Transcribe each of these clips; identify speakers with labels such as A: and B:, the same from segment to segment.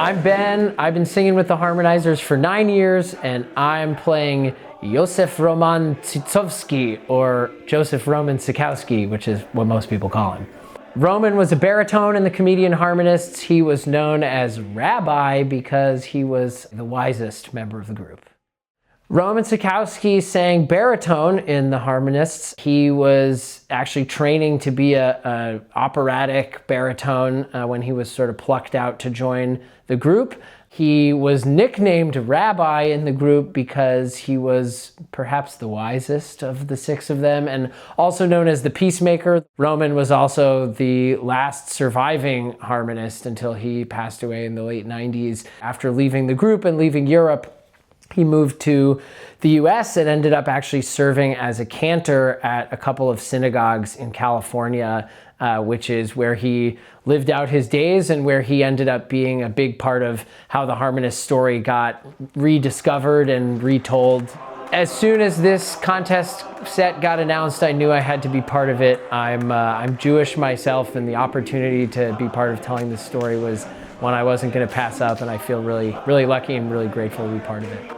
A: I'm Ben. I've been singing with the Harmonizers for 9 years, and I'm playing Josef Roman Cycowski, or Josef Roman Cycowski, which is what most people call him. Roman was a baritone in the Comedian Harmonists. He was known as Rabbi because he was the wisest member of the group. Roman Cycowski sang baritone in the Harmonists. He was actually training to be an operatic baritone when he was sort of plucked out to join the group. He was nicknamed Rabbi in the group because he was perhaps the wisest of the six of them, and also known as the peacemaker. Roman was also the last surviving harmonist until he passed away in the late 90s. After leaving the group and leaving Europe, he moved to the US and ended up actually serving as a cantor at a couple of synagogues in California, which is where he lived out his days and where he ended up being a big part of how the Harmonist story got rediscovered and retold. As soon as this contest set got announced, I knew I had to be part of it. I'm Jewish myself, and the opportunity to be part of telling this story was one I wasn't going to pass up, and I feel really lucky and really grateful to be part of it.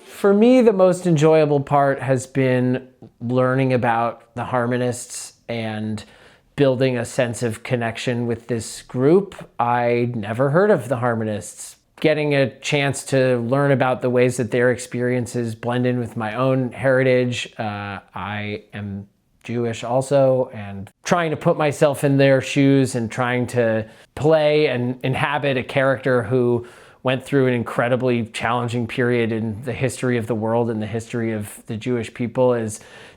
A: For me, the most enjoyable part has been learning about the Harmonists and building a sense of connection with this group. I'd never heard of the Harmonists. Getting a chance to learn about the ways that their experiences blend in with my own heritage. I am Jewish also, and trying to put myself in their shoes and trying to play and inhabit a character who went through an incredibly challenging period in the history of the world and the history of the Jewish people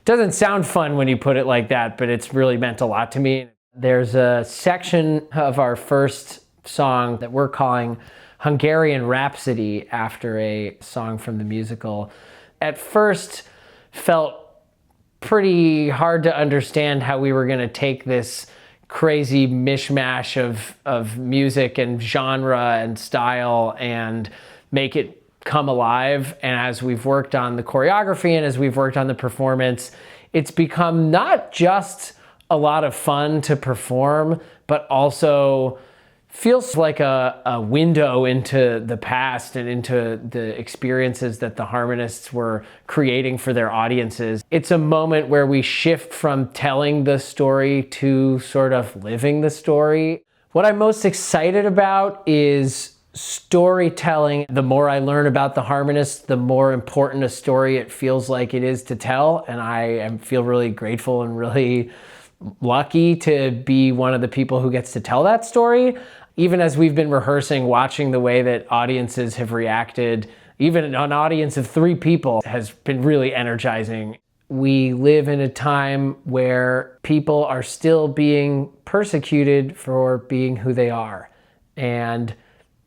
A: doesn't sound fun when you put it like that, but it's really meant a lot to me. There's a section of our first song that we're calling Hungarian Rhapsody, after a song from the musical. At first felt pretty hard to understand how we were going to take this crazy mishmash of music and genre and style and make it come alive. And as we've worked on the choreography and as we've worked on the performance, it's become not just a lot of fun to perform, but also feels like a window into the past and into the experiences that the Harmonists were creating for their audiences. It's a moment where we shift from telling the story to sort of living the story. What I'm most excited about is storytelling. The more I learn about the Harmonists, the more important a story it feels like it is to tell. And I feel really grateful and really lucky to be one of the people who gets to tell that story. Even as we've been rehearsing, watching the way that audiences have reacted, even an audience of 3 people has been really energizing. We live in a time where people are still being persecuted for being who they are. And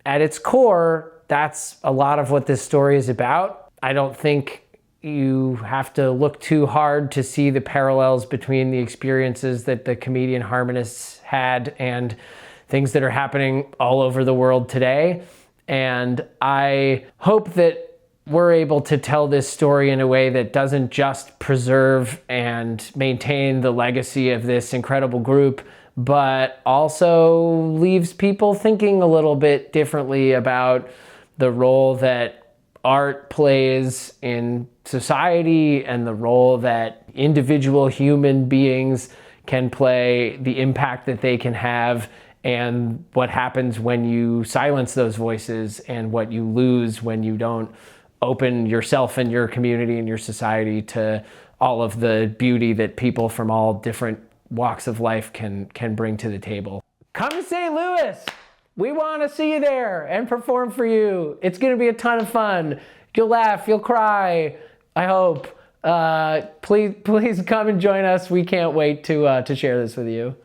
A: at its core, that's a lot of what this story is about. I don't think you have to look too hard to see the parallels between the experiences that the Comedian Harmonists had and things that are happening all over the world today. And I hope that we're able to tell this story in a way that doesn't just preserve and maintain the legacy of this incredible group, but also leaves people thinking a little bit differently about the role that art plays in society and the role that individual human beings can play, the impact that they can have, and what happens when you silence those voices and what you lose when you don't open yourself and your community and your society to all of the beauty that people from all different walks of life can bring to the table. Come to St. Louis. We want to see you there and perform for you. It's going to be a ton of fun. You'll laugh, you'll cry, I hope. Please come and join us. We can't wait to share this with you.